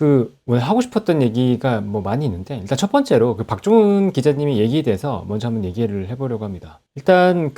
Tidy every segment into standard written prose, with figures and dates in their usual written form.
오늘 하고 싶었던 얘기가 뭐 많이 있는데, 일단 첫 번째로 박종훈 기자님의 얘기에 대해서 먼저 한번 얘기를 해보려고 합니다. 일단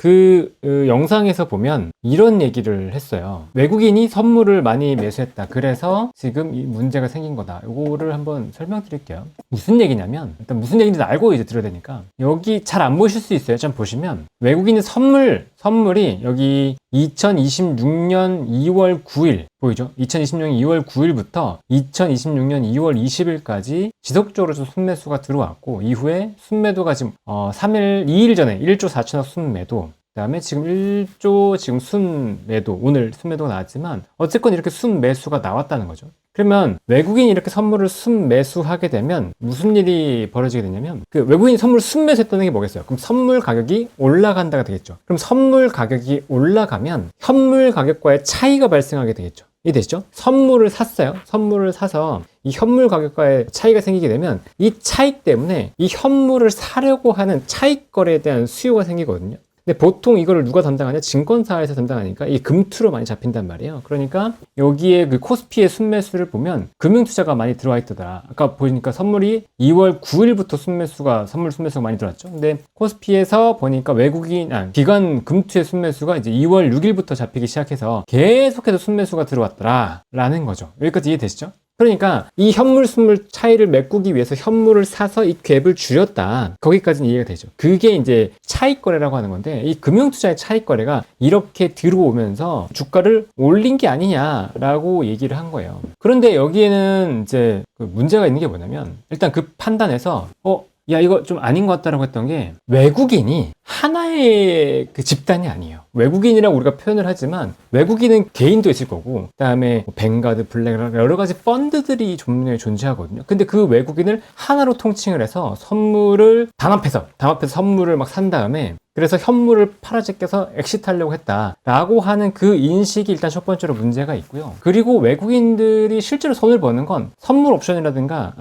영상에서 보면 이런 얘기를 했어요. 외국인이 선물을 많이 매수했다. 그래서 지금 이 문제가 생긴 거다. 이거를 한번 설명드릴게요. 무슨 얘기냐면, 일단 무슨 얘기인지 알고 이제 들어야 되니까, 여기 잘 안 보실 수 있어요. 좀 보시면, 외국인의 선물이 여기 2026년 2월 9일 보이죠? 2026년 2월 9일부터 2026년 2월 20일까지 지속적으로 좀 순매수가 들어왔고, 이후에 순매도가 지금 2일 전에 1조 4천억 순매도, 그 다음에 지금 1조 지금 순매도, 오늘 순매도가 나왔지만 어쨌건 이렇게 순매수가 나왔다는 거죠. 그러면 외국인이 이렇게 선물을 순매수하게 되면 무슨 일이 벌어지게 되냐면, 외국인이 선물을 순매수했다는 게 뭐겠어요? 그럼 선물 가격이 올라간다가 되겠죠. 그럼 선물 가격이 올라가면 현물 가격과의 차이가 발생하게 되겠죠. 이해되시죠? 선물을 샀어요. 선물을 사서 이 현물 가격과의 차이가 생기게 되면 이 차이 때문에 이 현물을 사려고 하는 차익 거래에 대한 수요가 생기거든요. 근데 보통 이거를 누가 담당하냐? 증권사에서 담당하니까 이 금투로 많이 잡힌단 말이에요. 그러니까 여기에 코스피의 순매수를 보면 금융투자가 많이 들어와 있더라. 아까 보니까 선물이 2월 9일부터 선물 순매수가 많이 들어왔죠. 근데 코스피에서 보니까 기관 금투의 순매수가 이제 2월 6일부터 잡히기 시작해서 계속해서 순매수가 들어왔더라 라는 거죠. 여기까지 이해되시죠? 그러니까 이 현물 순물 차이를 메꾸기 위해서 현물을 사서 이 갭을 줄였다. 거기까지는 이해가 되죠. 그게 이제 차익 거래라고 하는 건데, 이 금융투자의 차익 거래가 이렇게 들어오면서 주가를 올린 게 아니냐라고 얘기를 한 거예요. 그런데 여기에는 이제 문제가 있는 게 뭐냐면, 일단 그 판단에서 야, 이거 좀 아닌 것 같다라고 했던 게, 외국인이 하나의 집단이 아니에요. 외국인이라고 우리가 표현을 하지만 외국인은 개인도 있을 거고, 그 다음에 뱅가드, 블랙락 여러 가지 펀드들이 존재하거든요. 근데 그 외국인을 하나로 통칭을 해서 선물을 담합해서 선물을 막 산 다음에, 그래서 현물을 팔아제껴서 엑시트하려고 했다라고 하는 그 인식이 일단 첫 번째로 문제가 있고요. 그리고 외국인들이 실제로 손을 버는 건 선물 옵션이라든가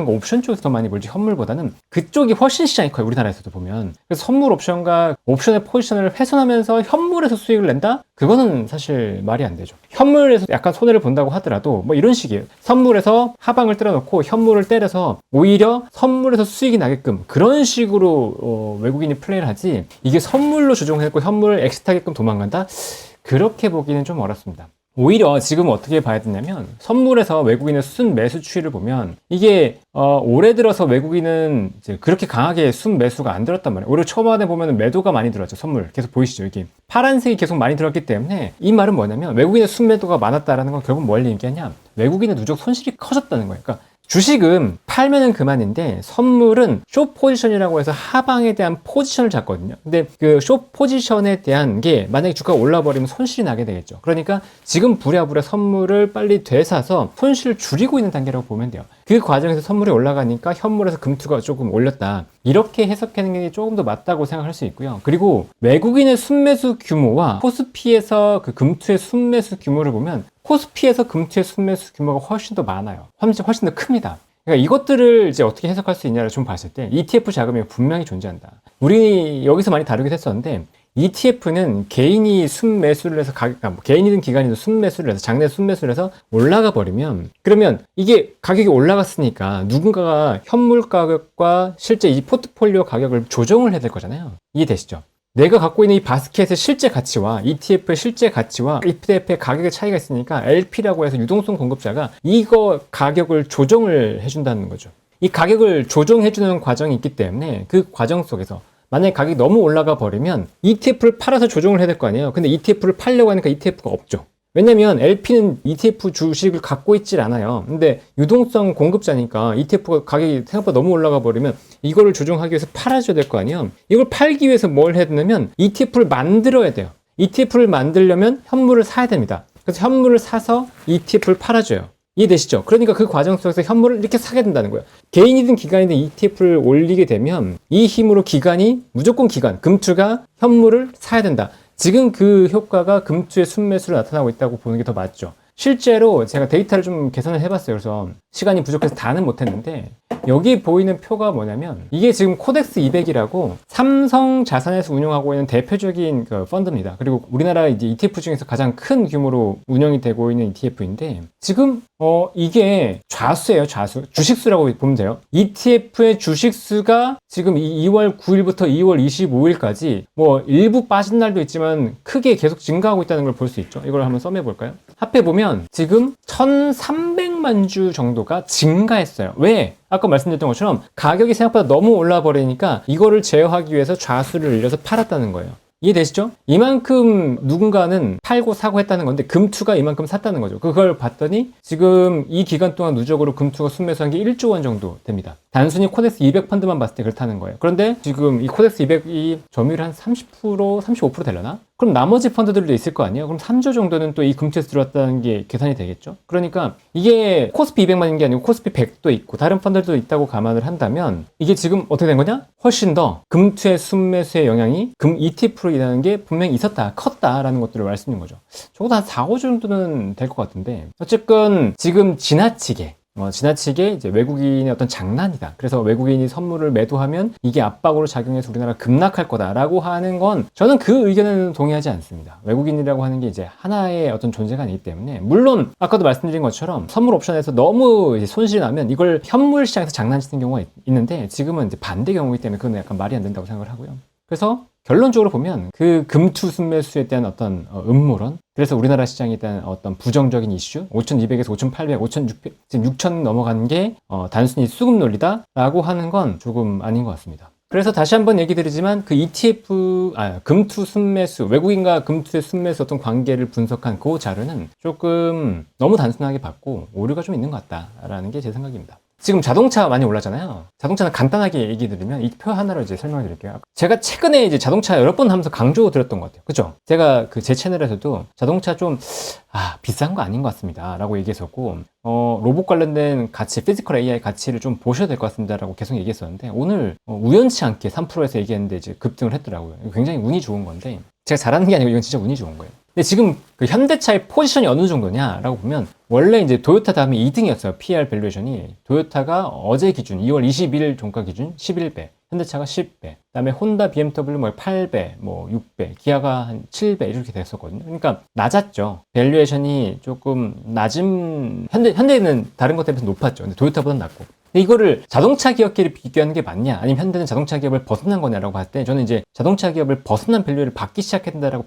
옵션 쪽에서 더 많이 벌지, 현물보다는 그쪽이 훨씬 시장이 커요. 우리나라에서도 보면. 그래서 선물 옵션과 옵션의 포지션을 훼손하면서 현물에서 수익을 낸다? 그거는 사실 말이 안 되죠. 현물에서 약간 손해를 본다고 하더라도 뭐 이런 식이에요. 선물에서 하방을 때려놓고 현물을 때려서 오히려 선물에서 수익이 나게끔 그런 식으로 외국인이 플레이를 하지, 이게 선물로 조종했고 현물을 엑시트하게끔 도망간다? 그렇게 보기는 좀 어렵습니다. 오히려 지금 어떻게 봐야 되냐면, 선물에서 외국인의 순매수 추이를 보면 이게 올해 들어서 외국인은 이제 그렇게 강하게 순매수가 안 들었단 말이에요. 오히려 초반에 보면 매도가 많이 들어왔죠. 선물 계속 보이시죠? 이게 파란색이 계속 많이 들어왔기 때문에, 이 말은 뭐냐면 외국인의 순매도가 많았다라는 건 결국 뭘 얘기하냐, 외국인의 누적 손실이 커졌다는 거예요. 그러니까 주식은 팔면은 그만인데 선물은 숏 포지션이라고 해서 하방에 대한 포지션을 잡거든요. 근데 그 숏 포지션에 대한 게 만약에 주가가 올라버리면 손실이 나게 되겠죠. 그러니까 지금 부랴부랴 선물을 빨리 되사서 손실을 줄이고 있는 단계라고 보면 돼요. 그 과정에서 선물이 올라가니까 현물에서 금투가 조금 올렸다. 이렇게 해석하는 게 조금 더 맞다고 생각할 수 있고요. 그리고 외국인의 순매수 규모와 코스피에서 금투의 순매수 규모를 보면 코스피에서 금투의 순매수 규모가 훨씬 더 많아요. 훨씬 더 큽니다. 그러니까 이것들을 이제 어떻게 해석할 수 있냐를 좀 봤을 때 ETF 자금이 분명히 존재한다. 우리 여기서 많이 다루기도 했었는데, ETF는 개인이 순매수를 해서 개인이든 기관이든 순매수를 해서 장내 순매수를 해서 올라가 버리면, 그러면 이게 가격이 올라갔으니까 누군가가 현물 가격과 실제 이 포트폴리오 가격을 조정을 해야 될 거잖아요. 이해되시죠? 내가 갖고 있는 이 바스켓의 실제 가치와 ETF의 실제 가치와 ETF의 가격의 차이가 있으니까 LP라고 해서 유동성 공급자가 이거 가격을 조정을 해준다는 거죠. 이 가격을 조정해주는 과정이 있기 때문에 그 과정 속에서 만약에 가격이 너무 올라가 버리면 ETF를 팔아서 조정을 해야 될 거 아니에요. 근데 ETF를 팔려고 하니까 ETF가 없죠. 왜냐면 LP는 ETF 주식을 갖고 있질 않아요. 근데 유동성 공급자니까 ETF가 가격이 생각보다 너무 올라가 버리면 이거를 조정하기 위해서 팔아줘야 될 거 아니에요. 이걸 팔기 위해서 뭘 해야 되냐면 ETF를 만들어야 돼요. ETF를 만들려면 현물을 사야 됩니다. 그래서 현물을 사서 ETF를 팔아줘요. 이해되시죠? 그러니까 그 과정 속에서 현물을 이렇게 사게 된다는 거예요. 개인이든 기관이든 ETF를 올리게 되면 이 힘으로 무조건 금투가 현물을 사야 된다. 지금 그 효과가 금투의 순매수로 나타나고 있다고 보는 게 더 맞죠. 실제로 제가 데이터를 좀 계산을 해봤어요. 그래서 시간이 부족해서 다는 못했는데, 여기 보이는 표가 뭐냐면 이게 지금 코덱스 200이라고 삼성 자산에서 운영하고 있는 대표적인 그 펀드입니다. 그리고 우리나라 이제 ETF 중에서 가장 큰 규모로 운영이 되고 있는 ETF인데 지금 이게 좌수예요, 좌수. 주식수라고 보면 돼요. ETF의 주식수가 지금 2월 9일부터 2월 25일까지 뭐 일부 빠진 날도 있지만 크게 계속 증가하고 있다는 걸 볼 수 있죠. 이걸 한번 썸해 볼까요? 합해 보면 지금 1,300만 주 정도가 증가했어요. 왜? 아까 말씀드렸던 것처럼 가격이 생각보다 너무 올라 버리니까 이거를 제어하기 위해서 좌수를 늘려서 팔았다는 거예요. 이해되시죠? 이만큼 누군가는 팔고 사고 했다는 건데 금투가 이만큼 샀다는 거죠. 그걸 봤더니 지금 이 기간 동안 누적으로 금투가 순매수한 게 1조 원 정도 됩니다. 단순히 코덱스 200 펀드만 봤을 때 그렇다는 거예요. 그런데 지금 이 코덱스 200이 점유율 한 30%, 35% 되려나? 그럼 나머지 펀드들도 있을 거 아니에요? 그럼 3조 정도는 또 이 금투에서 들어왔다는 게 계산이 되겠죠? 그러니까 이게 코스피 200만인 게 아니고 코스피 100도 있고 다른 펀드들도 있다고 감안을 한다면 이게 지금 어떻게 된 거냐? 훨씬 더 금투의 순매수의 영향이 금 ETF로 일하는 게 분명히 있었다, 컸다라는 것들을 말씀드린 거죠. 적어도 한 4, 5조 정도는 될 것 같은데 어쨌건 지금 지나치게 이제 외국인의 어떤 장난이다. 그래서 외국인이 선물을 매도하면 이게 압박으로 작용해서 우리나라가 급락할 거다라고 하는 건 저는 그 의견에는 동의하지 않습니다. 외국인이라고 하는 게 이제 하나의 어떤 존재가 아니기 때문에 물론 아까도 말씀드린 것처럼 선물 옵션에서 너무 이제 손실이 나면 이걸 현물 시장에서 장난치는 경우가 있는데 지금은 이제 반대 경우이기 때문에 그건 약간 말이 안 된다고 생각을 하고요. 그래서 결론적으로 보면 그 금투 순매수에 대한 어떤 음모론, 그래서 우리나라 시장에 대한 어떤 부정적인 이슈, 5,200에서 5,800, 5,600, 지금 6,000 넘어간 게 단순히 수급 논리다라고 하는 건 조금 아닌 것 같습니다. 그래서 다시 한번 얘기 드리지만 그 금투 순매수, 외국인과 금투의 순매수 어떤 관계를 분석한 그 자료는 조금 너무 단순하게 봤고 오류가 좀 있는 것 같다라는 게 제 생각입니다. 지금 자동차 많이 올랐잖아요. 자동차는 간단하게 얘기 드리면 이 표 하나로 이제 설명을 드릴게요. 제가 최근에 이제 자동차 여러 번 하면서 강조드렸던 것 같아요. 그죠? 제가 그 제 채널에서도 자동차 좀 비싼 거 아닌 것 같습니다 라고 얘기했었고 로봇 관련된 가치, 피지컬 AI 가치를 좀 보셔야 될 것 같습니다 라고 계속 얘기했었는데 오늘 우연치 않게 3%에서 얘기했는데 이제 급등을 했더라고요. 굉장히 운이 좋은 건데 제가 잘하는 게 아니고 이건 진짜 운이 좋은 거예요. 근데 지금 그 현대차의 포지션이 어느 정도냐라고 보면 원래 이제 토요타 다음에 2등이었어요. PR 밸류에이션이. 토요타가 어제 기준 2월 21일 종가 기준 11배, 현대차가 10배, 그다음에 혼다, BMW 뭐 8배, 뭐 6배, 기아가 한 7배 이렇게 됐었거든요. 그러니까 낮았죠. 밸류에이션이 조금 낮은 현대는 다른 것 대비해서 높았죠. 근데 토요타보다는 낮고. 근데 이거를 자동차 기업끼리 비교하는 게 맞냐? 아니면 현대는 자동차 기업을 벗어난 거냐라고 봤을 때 저는 이제 자동차 기업을 벗어난 밸류를 받기 시작했다라고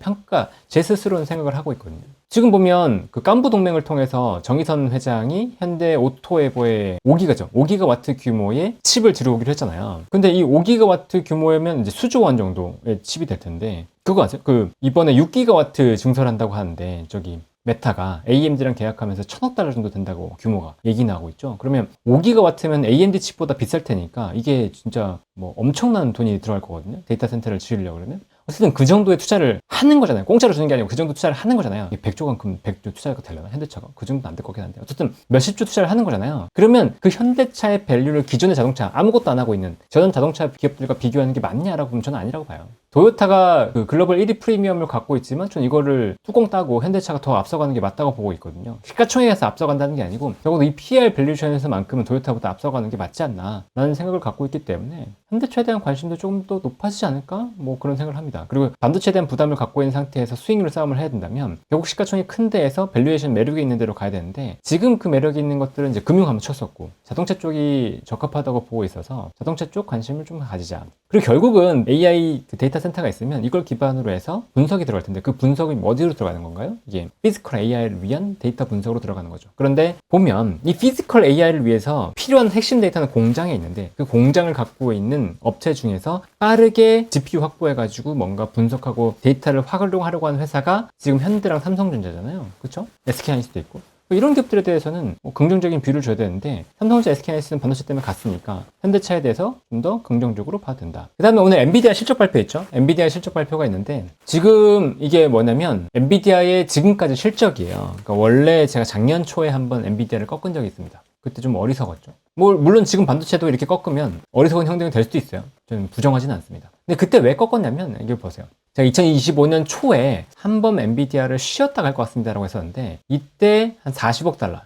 제 스스로는 생각을 하고 있거든요. 지금 보면 그 깐부 동맹을 통해서 정의선 회장이 현대 오토에버에 5기가와트 규모의 칩을 들여오기로 했잖아요. 근데 이 5기가와트 규모면 이제 수조 원 정도의 칩이 될 텐데 그거 아세요? 그 이번에 6기가와트 증설한다고 하는데 저기 메타가 AMD랑 계약하면서 1,000억 달러 정도 된다고 규모가 얘기 나오고 있죠. 그러면 5기가와트면 AMD 칩보다 비쌀 테니까 이게 진짜 뭐 엄청난 돈이 들어갈 거거든요. 데이터 센터를 지으려고 그러면. 어쨌든 그 정도의 투자를 하는 거잖아요. 공짜로 주는 게 아니고 그 정도 투자를 하는 거잖아요. 100조만큼 100조 투자가 되려나? 현대차가? 그 정도는 안 될 거긴 한데 어쨌든 몇십조 투자를 하는 거잖아요. 그러면 그 현대차의 밸류를 기존의 자동차 아무것도 안 하고 있는 저런 자동차 기업들과 비교하는 게 맞냐라고 보면 저는 아니라고 봐요. 토요타가 그 글로벌 1위 프리미엄을 갖고 있지만 전 이거를 뚜껑 따고 현대차가 더 앞서가는 게 맞다고 보고 있거든요. 시가총액에서 앞서간다는 게 아니고 적어도 이 PR 밸류에서만큼은 토요타보다 앞서가는 게 맞지 않나 라는 생각을 갖고 있기 때문에 현대차에 대한 관심도 조금 더 높아지지 않을까? 뭐 그런 생각을 합니다. 그리고 반도체에 대한 부담을 갖고 있는 상태에서 수익률 싸움을 해야 된다면 결국 시가총액이 큰 데에서 밸류에이션 매력이 있는 데로 가야 되는데 지금 그 매력이 있는 것들은 이제 금융 한번 쳤었고 자동차 쪽이 적합하다고 보고 있어서 자동차 쪽 관심을 좀 가지자. 그리고 결국은 AI 데이터 센터가 있으면 이걸 기반으로 해서 분석이 들어갈 텐데 그 분석이 어디로 들어가는 건가요? 이게 피지컬 AI를 위한 데이터 분석으로 들어가는 거죠. 그런데 보면 이 피지컬 AI를 위해서 필요한 핵심 데이터는 공장에 있는데 그 공장을 갖고 있는 업체 중에서 빠르게 GPU 확보해가지고 뭔가 분석하고 데이터를 활용하려고 하는 회사가 지금 현대랑 삼성전자잖아요. 그렇죠? SK하이닉스도 있고. 이런 기업들에 대해서는 긍정적인 뷰를 줘야 되는데 삼성전자, SK하이닉스는 반도체 때문에 갔으니까 현대차에 대해서 좀 더 긍정적으로 봐도 된다. 그 다음에 오늘 엔비디아 실적 발표했죠. 엔비디아 실적 발표가 있는데 지금 이게 뭐냐면 엔비디아의 지금까지 실적이에요. 그러니까 원래 제가 작년 초에 한번 엔비디아를 꺾은 적이 있습니다. 그때 좀 어리석었죠. 물론 지금 반도체도 이렇게 꺾으면 어리석은 형태가 될 수도 있어요. 저는 부정하지는 않습니다. 근데 그때 왜 꺾었냐면 이걸 보세요. 제가 2025년 초에 한 번 엔비디아를 쉬었다 갈 것 같습니다 라고 했었는데 이때 한 40억 달러,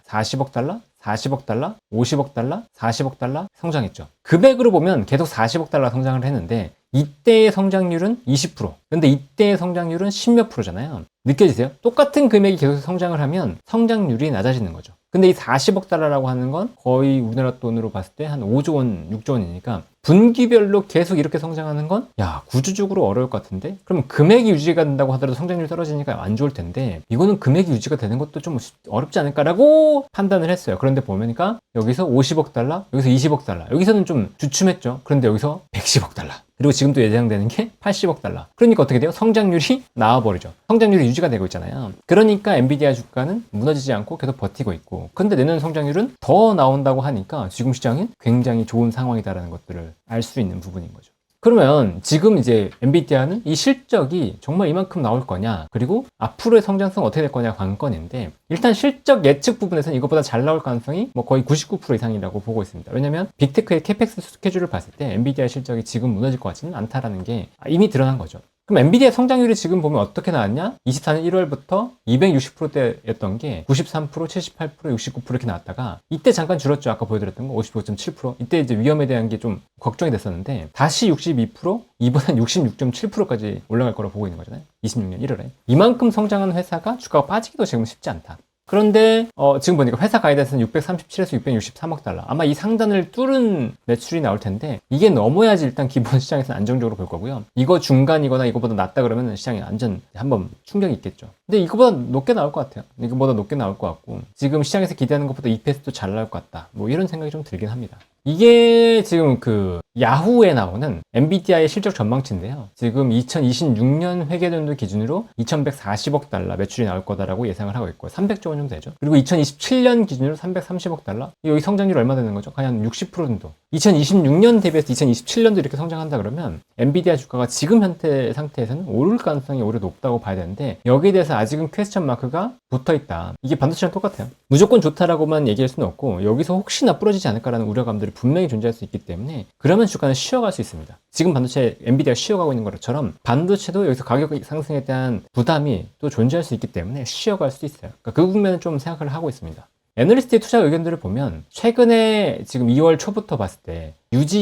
40억 달러, 50억 달러, 40억 달러 성장했죠. 금액으로 보면 계속 40억 달러 성장을 했는데 이때의 성장률은 20%. 근데 이때의 성장률은 10몇 프로잖아요. 느껴지세요? 똑같은 금액이 계속 성장을 하면 성장률이 낮아지는 거죠. 근데 이 40억 달러라고 하는 건 거의 우리나라 돈으로 봤을 때 한 5조 원, 6조 원이니까 분기별로 계속 이렇게 성장하는 건 구조적으로 어려울 것 같은데? 그러면 금액이 유지가 된다고 하더라도 성장률이 떨어지니까 안 좋을 텐데 이거는 금액이 유지가 되는 것도 좀 어렵지 않을까라고 판단을 했어요. 그런데 보니까 여기서 50억 달러, 여기서 20억 달러, 여기서는 좀 주춤했죠. 그런데 여기서 110억 달러. 그리고 지금 또 예상되는 게 80억 달러. 그러니까 어떻게 돼요? 성장률이 나와버리죠. 성장률이 유지가 되고 있잖아요. 그러니까 엔비디아 주가는 무너지지 않고 계속 버티고 있고. 근데 내년 성장률은 더 나온다고 하니까 지금 시장은 굉장히 좋은 상황이다라는 것들을 알 수 있는 부분인 거죠. 그러면 지금 이제 엔비디아는 이 실적이 정말 이만큼 나올 거냐, 그리고 앞으로의 성장성 어떻게 될 거냐 관건인데, 일단 실적 예측 부분에서는 이것보다 잘 나올 가능성이 뭐 거의 99% 이상이라고 보고 있습니다. 왜냐면 빅테크의 캐펙스 스케줄을 봤을 때 엔비디아 실적이 지금 무너질 것 같지는 않다라는 게 이미 드러난 거죠. 그럼 엔비디아 성장률이 지금 보면 어떻게 나왔냐? 24년 1월부터 260%대였던 게 93%, 78%, 69% 이렇게 나왔다가 이때 잠깐 줄었죠. 아까 보여드렸던 거 55.7%. 이때 이제 위험에 대한 게 좀 걱정이 됐었는데 다시 62%, 이번엔 66.7%까지 올라갈 거라고 보고 있는 거잖아요. 26년 1월에. 이만큼 성장한 회사가 주가가 빠지기도 지금 쉽지 않다. 그런데 지금 보니까 회사 가이드에서는 637에서 663억 달러. 아마 이 상단을 뚫은 매출이 나올 텐데 이게 넘어야지 일단 기본 시장에서는 안정적으로 볼 거고요. 이거 중간이거나 이거보다 낮다 그러면 시장이 완전 한번 충격이 있겠죠. 근데 이거보다 높게 나올 것 같아요. 이거보다 높게 나올 것 같고 지금 시장에서 기대하는 것보다 EPS도 잘 나올 것 같다. 뭐 이런 생각이 좀 들긴 합니다. 이게 지금 그 야후에 나오는 엔비디아의 실적 전망치인데요. 지금 2026년 회계연도 기준으로 2140억 달러 매출이 나올 거다라고 예상을 하고 있고 300조 원 정도 되죠. 그리고 2027년 기준으로 330억 달러. 여기 성장률 얼마 되는 거죠? 거의 한 60% 정도. 2026년 대비해서 2027년도 이렇게 성장한다 그러면 엔비디아 주가가 지금 현재 상태에서는 오를 가능성이 오히려 높다고 봐야 되는데 여기에 대해서 아직은 퀘스천 마크가 붙어있다. 이게 반도체랑 똑같아요. 무조건 좋다라고만 얘기할 수는 없고 여기서 혹시나 부러지지 않을까라는 우려감들이 분명히 존재할 수 있기 때문에 그러면 주가는 쉬어갈 수 있습니다. 지금 반도체 엔비디아가 쉬어가고 있는 것처럼 반도체도 여기서 가격 상승에 대한 부담이 또 존재할 수 있기 때문에 쉬어갈 수 있어요. 그러니까 그 부분은 좀 생각을 하고 있습니다. 애널리스트의 투자 의견들을 보면 최근에 지금 2월 초부터 봤을 때 유지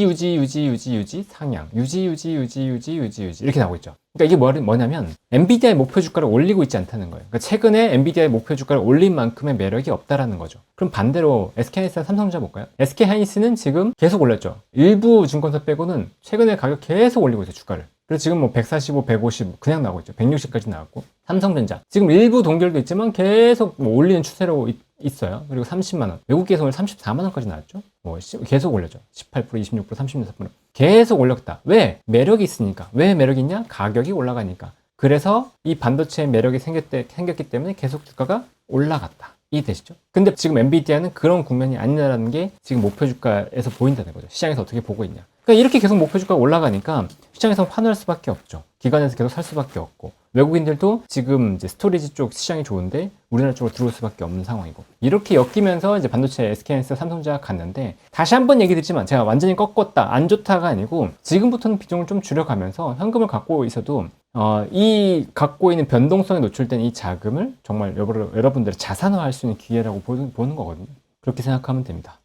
상향 유지 이렇게 나오고 있죠. 그러니까 이게 뭐냐면 엔비디아의 목표 주가를 올리고 있지 않다는 거예요. 그러니까 최근에 엔비디아의 목표 주가를 올린 만큼의 매력이 없다라는 거죠. 그럼 반대로 SK하이닉스나 삼성전자 볼까요? SK하이닉스는 지금 계속 올렸죠. 일부 증권사 빼고는 최근에 가격 계속 올리고 있어요, 주가를. 그래서 지금 뭐 145, 150 그냥 나오고 있죠. 160까지 나왔고 삼성전자 지금 일부 동결도 있지만 계속 뭐 올리는 추세로 있어요. 그리고 30만원 외국계에서 오늘 34만원까지 나왔죠. 뭐 계속 올렸죠. 18%, 26%, 36% 계속 올렸다. 왜? 매력이 있으니까. 왜 매력이 있냐? 가격이 올라가니까. 그래서 이 반도체의 매력이 생겼기 때문에 계속 주가가 올라갔다. 이해되시죠? 근데 지금 엔비디아는 그런 국면이 아니라는 게 지금 목표 주가에서 보인다는 거죠. 시장에서 어떻게 보고 있냐. 그러니까 이렇게 계속 목표 주가가 올라가니까 시장에서 환호할 수밖에 없죠. 기관에서 계속 살 수밖에 없고 외국인들도 지금 이제 스토리지 쪽 시장이 좋은데 우리나라 쪽으로 들어올 수밖에 없는 상황이고 이렇게 엮이면서 이제 반도체 SK하이닉스, 삼성전자 갔는데 다시 한번 얘기 드리지만 제가 완전히 꺾었다 안 좋다가 아니고 지금부터는 비중을 좀 줄여가면서 현금을 갖고 있어도 이 갖고 있는 변동성에 노출된 이 자금을 정말 여러분들의 자산화할 수 있는 기회라고 보는 거거든요. 그렇게 생각하면 됩니다.